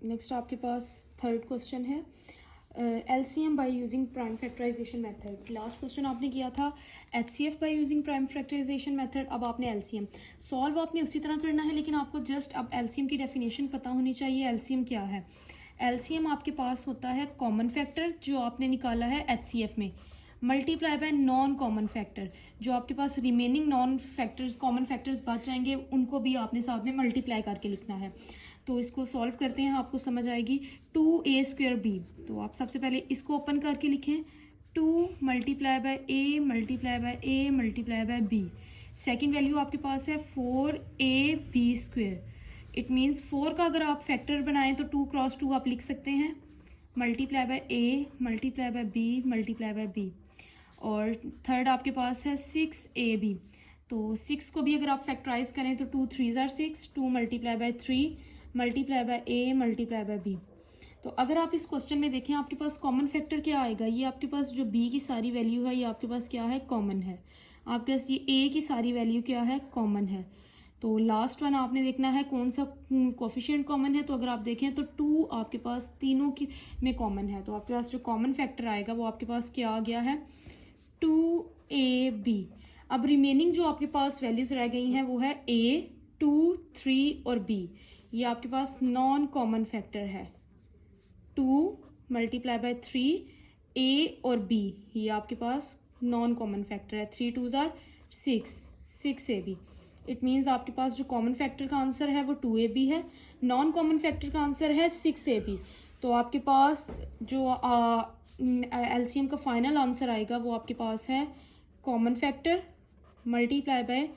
Next आपके पास third question है LCM by using prime factorisation method. Last question आपने किया था HCF by using prime factorisation method, अब आपने एलसीएम सॉल्व आपने उसी तरह करना है, लेकिन आपको जस्ट अब एलसीएम की डेफिनेशन पता होनी चाहिए। एलसीएम क्या है? एलसीएम आपके पास होता है कॉमन फैक्टर जो आपने निकाला है एचसीएफ में, multiply by non common factor, जो आपके पास remaining non factors common factors बच जाएंगे उनको भी आपने साथ में मल्टीप्लाई करके लिखना है। तो इसको सॉल्व करते हैं, आपको समझ आएगी। 2a² b, तो आप सबसे पहले इसको ओपन करके लिखें 2 multiply by a multiply by a multiply by b। Second value आपके पास है 4ab²। इट मीन्स 4 का अगर आप फैक्टर बनाएं तो 2 क्रॉस 2 आप लिख सकते हैं, multiply by a multiply by b multiply by b। और थर्ड आपके पास है 6ab, तो 6 को भी अगर आप फैक्टराइज करें तो 2 3 ज़ार 6, 2 multiply by 3 multiply by a multiply by b। तो अगर आप इस क्वेश्चन में देखें आपके पास कॉमन फैक्टर क्या आएगा, ये आपके पास जो b की सारी वैल्यू है ये आपके पास क्या है, कॉमन है। आपके पास ये a की सारी वैल्यू क्या है, कॉमन है। तो लास्ट वन आपने देखना है कौन सा कोफिशिएंट कॉमन है। तो अगर आप देखें तो 2 आपके पास तीनों की में कॉमन है, तो आपके पास जो कॉमन फैक्टर आएगा वो आपके पास क्या आ गया है, 2ab। अब रिमेनिंग जो आपके पास वैल्यूज रह गई हैं वो है a, 2, 3 और b। ये आपके पास नॉन कॉमन फैक्टर है, 2 मल्टीप्लाई बाय 3 a और b, ये आपके पास नॉन कॉमन फैक्टर है। 3 2 ज़ार 6, 6ab। इट मीन्स आपके पास जो कॉमन फैक्टर का आंसर है वो 2ab है, नॉन कॉमन फैक्टर का आंसर है 6ab। तो आपके पास जो एलसीएम का फाइनल आंसर आएगा वो आपके पास है common factor multiply by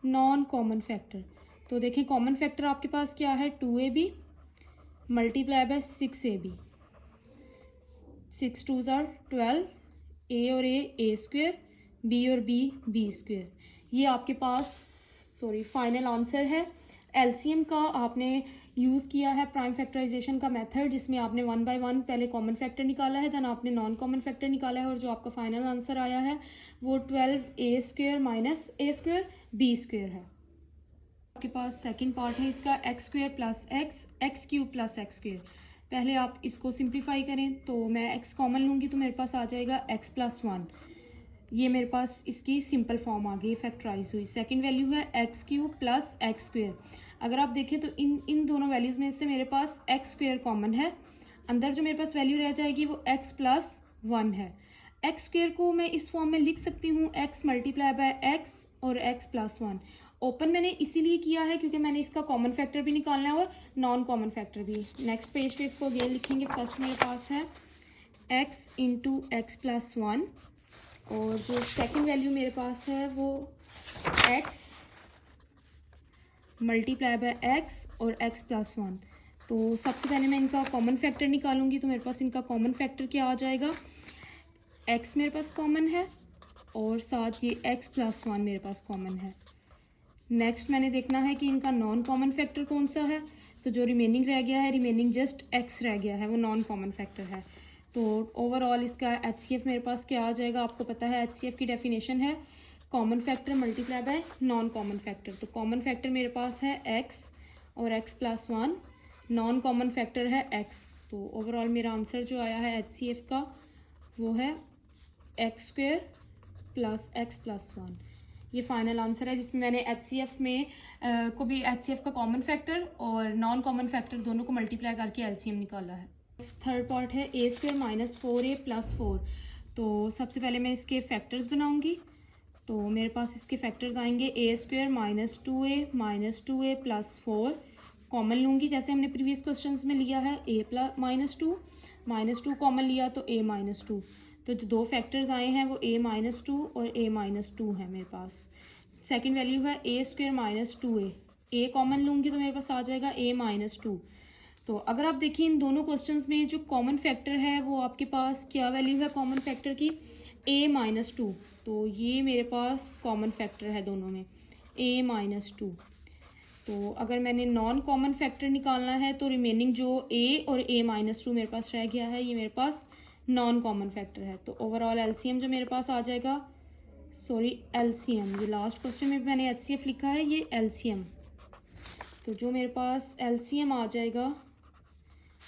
non common factor. तो देखिए कॉमन फैक्टर आपके पास क्या है, 2ab multiply by 6ab, 6 2 tsar 12, a और a² b और b² ये आपके पास फाइनल आंसर है। एलसीएम का आपने यूज़ किया है प्राइम फैक्टराइजेशन का मेथड, जिसमें आपने 1 बाय 1 पहले कॉमन फैक्टर निकाला है, देन आपने नॉन कॉमन फैक्टर निकाला है, और जो आपका फाइनल आंसर आया है वो 12a² माइनस a² b² है। आपके पास सेकंड पार्ट है इसका x² plus x³ plus x²। पहले आप इसको सिंप्लीफाई करें, तो मैं x कॉमन लूँगी तो मेरे पास आ जाएगा x प्लस 1। ये मेरे पास इसकी सिंपल फॉर्म आ गई, फैक्टराइज हुई। सेकंड वैल्यू है x³ प्लस x²। अगर आप देखें तो इन दोनों वैल्यूज में से मेरे पास x² कॉमन है, अंदर जो मेरे पास वैल्यू रह जाएगी वो x प्लस 1 है। x² को मैं इस फॉर्म में लिख सकती हूँ x मल्टीप्लाई बाय x और x प्लस 1। ओपन मैंने इसीलिए किया है क्योंकि मैंने इसका कॉमन फैक्टर भी निकालना है और नॉन कॉमन फैक्टर भी। नेक्स्ट पेज पे इसको अगेन लिखेंगे। फर्स्ट मेरे पास है x इंटू एक्स प्लस 1, और जो सेकंड वैल्यू मेरे पास है वो x मल्टीप्लाई बाय x और x प्लस 1। तो सबसे पहले मैं इनका कॉमन फैक्टर निकालूंगी, तो मेरे पास इनका कॉमन फैक्टर क्या आ जाएगा, x मेरे पास कॉमन है और साथ ये x प्लस 1 मेरे पास कॉमन है। नेक्स्ट मैंने देखना है कि इनका नॉन कॉमन फैक्टर कौन सा है, तो जो रिमेनिंग रह गया है, रिमेनिंग जस्ट x रह गया है, वो नॉन कॉमन फैक्टर है। तो ओवरऑल इसका एचसीएफ मेरे पास क्या आ जाएगा, आपको पता है एचसीएफ की डेफिनेशन है common factor multiply by non common factor. तो कॉमन फैक्टर मेरे पास है x और x plus 1, non common factor है x। तो ओवरऑल मेरा आंसर जो आया है एचसीएफ का वो है x² प्लस x प्लस 1। ये फाइनल आंसर है जिसमें मैंने एचसीएफ में को भी एचसीएफ का कॉमन फैक्टर और नॉन कॉमन फैक्टर दोनों को मल्टीप्लाई करके एलसीएम निकाला है। थर्ड पार्ट है a² माइनस 4a प्लस 4। तो सबसे पहले मैं इसके फैक्टर्स बनाऊंगी, तो मेरे पास इसके फैक्टर्स आएंगे a² minus 2a minus 2a plus 4। Common लूँगी जैसे हमने प्रीवियस क्वेश्चंस में लिया है, a plus minus two common लिया तो a माइनस 2। तो जो दो फैक्टर्स आए हैं वो a माइनस 2 और a माइनस 2 है मेरे पास। सेकेंड वैल्यू है a² minus 2a, a common लूँगी तो मेरे पास आ जाएगा a माइनस 2। तो अगर आप देखिए इन दोनों क्वेश्चंस में जो कॉमन फैक्टर है वो आपके पास क्या वैल्यू है कॉमन फैक्टर की, a माइनस 2। तो ये मेरे पास कॉमन फैक्टर है दोनों में, a माइनस 2। तो अगर मैंने नॉन कॉमन फैक्टर निकालना है तो रिमेनिंग जो a और a माइनस 2 मेरे पास रह गया है ये मेरे पास नॉन कॉमन फैक्टर है। तो ओवरऑल एलसीएम जो मेरे पास आ जाएगा, एलसीएम, ये लास्ट क्वेश्चन में मैंने एचसीएफ लिखा है, ये एलसीएम। तो जो मेरे पास एलसीएम आ जाएगा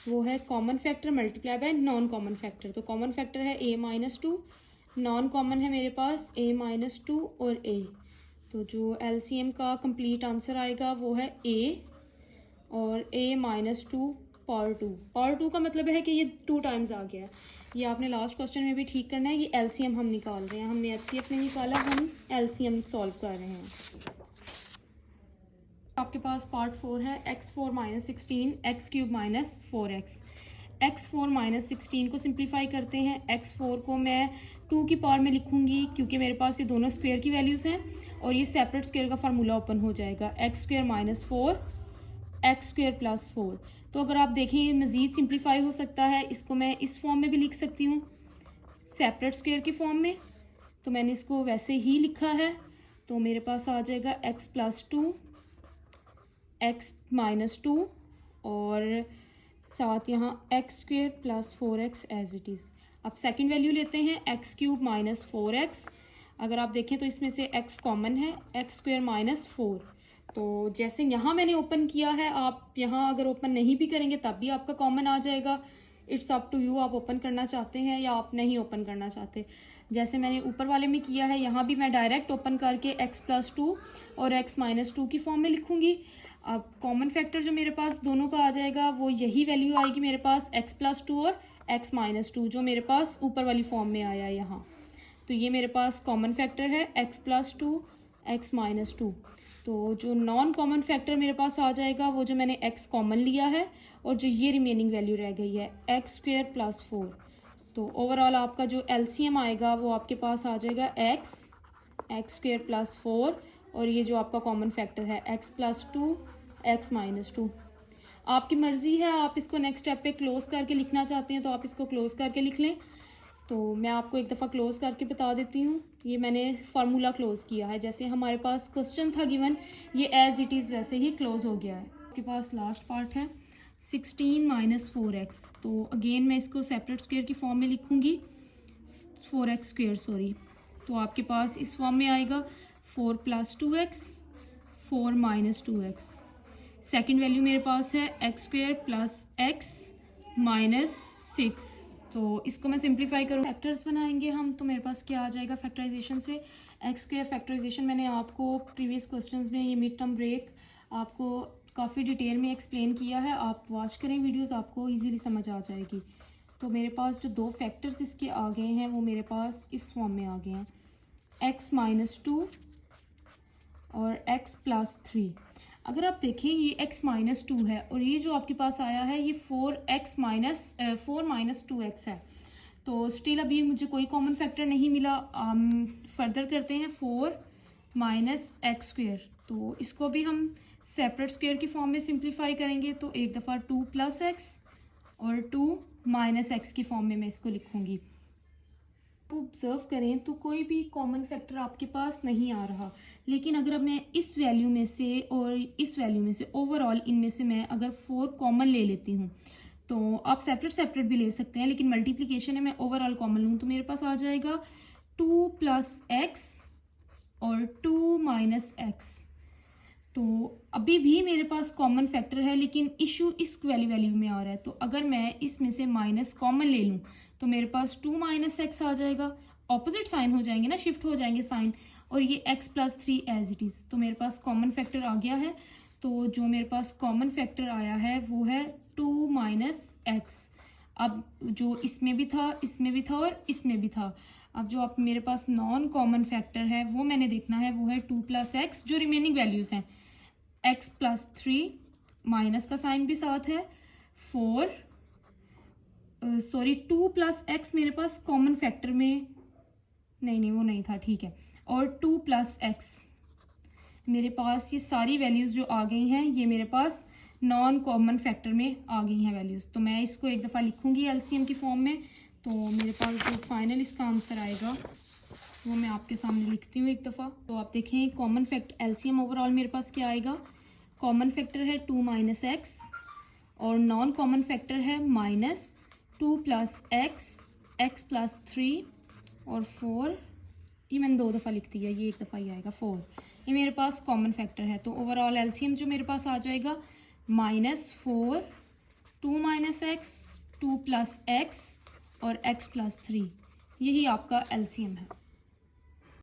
वो है common factor multiply by non common factor. तो कॉमन फैक्टर है a minus to, non common है मेरे पास a माइनस टू और a। तो जो एलसीएम का कंप्लीट आंसर आएगा वो है a और a minus two power two. Power two का मतलब है कि ये 2 टाइम्स आ गया है। ये आपने लास्ट क्वेश्चन में भी ठीक करना है। ये एलसीएम हम निकाल रहे हैं, हमने एचसीएफ नहीं निकाला, हम एलसीएम सॉल्व कर रहे हैं। आपके पास पार्ट 4 है x4 minus 16 x cube minus 4x। x4 minus 16 को सिंप्लीफाई करते हैं। x4 को मैं 2 की पावर में लिखूंगी क्योंकि मेरे पास ये दोनों स्क्वायर की वैल्यूज़ हैं और ये सेपरेट स्क्वायर का फार्मूला ओपन हो जाएगा, x square minus 4 x square plus 4। तो अगर आप देखें ये मज़ीद सिंप्लीफाई हो सकता है, इसको मैं इस फॉर्म में भी लिख सकती हूँ, सेपरेट स्क्वायर की फॉर्म में। तो मैंने इसको वैसे ही लिखा है। तो मेरे पास आ जाएगा x प्लस 2 एक्स माइनस 2 और साथ यहाँ x square plus 4x as it is. अब सेकंड वैल्यू लेते हैं एक्स क्यूब माइनस 4x। अगर आप देखें तो इसमें से x कॉमन है, एक्स स्क्वेयर माइनस 4। तो जैसे यहाँ मैंने ओपन किया है, आप यहाँ अगर ओपन नहीं भी करेंगे तब भी आपका कॉमन आ जाएगा। इट्स अप टू यू, आप ओपन करना चाहते हैं या आप नहीं ओपन करना चाहते। जैसे मैंने ऊपर वाले में किया है, यहाँ भी मैं डायरेक्ट ओपन करके x प्लस 2 और x माइनस 2 की फॉर्म में लिखूंगी। अब कॉमन फैक्टर जो मेरे पास दोनों का आ जाएगा वो यही वैल्यू आएगी मेरे पास, x प्लस 2 और x माइनस 2 जो मेरे पास ऊपर वाली फॉर्म में आया है यहाँ। तो ये मेरे पास कॉमन फैक्टर है x प्लस 2 एक्स माइनस 2। तो जो नॉन कॉमन फैक्टर मेरे पास आ जाएगा वो जो मैंने x कॉमन लिया है और जो ये रिमेनिंग वैल्यू रह गई है एक्स स्क्वेयर प्लस 4। तो ओवरऑल आपका जो एलसीएम आएगा वो आपके पास आ जाएगा एक्स स्क्वेयर प्लस 4 और ये जो आपका कॉमन फैक्टर है x प्लस 2 एक्स माइनस 2। आपकी मर्ज़ी है, आप इसको नेक्स्ट स्टेप पे क्लोज करके लिखना चाहते हैं तो आप इसको क्लोज करके लिख लें। तो मैं आपको एक दफ़ा क्लोज करके बता देती हूँ। ये मैंने फार्मूला क्लोज किया है, जैसे हमारे पास क्वेश्चन था गिवन, ये एज इट इज़ वैसे ही क्लोज हो गया है। आपके पास लास्ट पार्ट है 16 माइनस 4x। तो अगेन मैं इसको सेपरेट स्क्वायर की फॉर्म में लिखूँगी, 4x स्क्वायर सॉरी। तो आपके पास इस फॉर्म में आएगा 4 plus 2x 4 minus 2x। Second value मेरे पास है x square plus x minus 6। तो इसको मैं सिंप्लीफाई करूँ, फैक्टर्स बनाएंगे हम, तो मेरे पास क्या आ जाएगा फैक्टराइजेशन से, एक्स स्क्वायर फैक्टराइजेशन मैंने आपको प्रीवियस क्वेश्चंस में, ये मिड टर्म ब्रेक आपको काफ़ी डिटेल में एक्सप्लेन किया है। आप वॉच करें वीडियोस, आपको इजीली समझ आ जाएगी। तो मेरे पास जो 2 फैक्टर्स इसके आ गए हैं वो मेरे पास इस फॉर्म में आ गए हैं, एक्स माइनस 2 और एक्स प्लस 3। अगर आप देखें ये x माइनस 2 है और ये जो आपके पास आया है ये 4 माइनस 2x है। तो स्टिल अभी मुझे कोई कॉमन फैक्टर नहीं मिला। फर्दर करते हैं 4 माइनस एक्स स्क्वेयर। तो इसको भी हम सेपरेट स्क्वेयर की फॉर्म में सिंप्लीफाई करेंगे। तो एक दफ़ा 2 प्लस एक्स और 2 माइनस एक्स की फॉर्म में मैं इसको लिखूँगी। ऑब्जर्व करें तो कोई भी कॉमन फैक्टर आपके पास नहीं आ रहा, लेकिन अगर अब मैं इस वैल्यू में से और इस वैल्यू में से ओवरऑल इनमें से मैं अगर 4 कॉमन ले लेती हूँ, तो आप सेपरेट सेपरेट भी ले सकते हैं, लेकिन मल्टीप्लिकेशन है मैं ओवरऑल कॉमन लूँ तो मेरे पास आ जाएगा 2 प्लस एक्स और 2 माइनस एक्स। तो अभी भी मेरे पास कॉमन फैक्टर है लेकिन इशू इस वैल्यू में आ रहा है। तो अगर मैं इसमें से माइनस कॉमन ले लूँ तो मेरे पास 2 माइनस एक्स आ जाएगा, ऑपोजिट साइन हो जाएंगे ना, शिफ्ट हो जाएंगे साइन, और ये x plus 3 as it is. तो मेरे पास कॉमन फैक्टर आ गया है। तो जो मेरे पास कॉमन फैक्टर आया है वो है 2 माइनस एक्स। अब जो इसमें भी था, इसमें भी था और इसमें भी था। अब जो आप मेरे पास नॉन कॉमन फैक्टर है वो मैंने देखना है, वो है 2 प्लस एक्स, जो रिमेनिंग वैल्यूज़ हैं x प्लस 3, माइनस का साइन भी साथ है, 4 2 प्लस एक्स मेरे पास कॉमन फैक्टर में नहीं वो नहीं था, ठीक है, और 2 प्लस एक्स मेरे पास ये सारी वैल्यूज़ जो आ गई हैं ये मेरे पास नॉन कॉमन फैक्टर में आ गई हैं वैल्यूज़। तो मैं इसको एक दफ़ा लिखूंगी एलसीएम की फॉर्म में। तो मेरे पास जो फाइनल इसका आंसर आएगा वो मैं आपके सामने लिखती हूँ एक दफ़ा। तो आप देखें कॉमन फैक्टर एलसीएम ओवरऑल मेरे पास क्या आएगा, कॉमन फैक्टर है 2 माइनस एक्स और नॉन कॉमन फैक्टर है माइनस 2 प्लस एक्स प्लस 3 और 4, ये मैंने 2 दफ़ा लिख दिया, ये एक दफ़ा ही आएगा 4। ये मेरे पास कॉमन फैक्टर है। तो ओवरऑल एलसीएम जो मेरे पास आ जाएगा -4 2 माइनस एक्स, 2 प्लस एक्स और x प्लस 3, यही आपका एलसीएम है।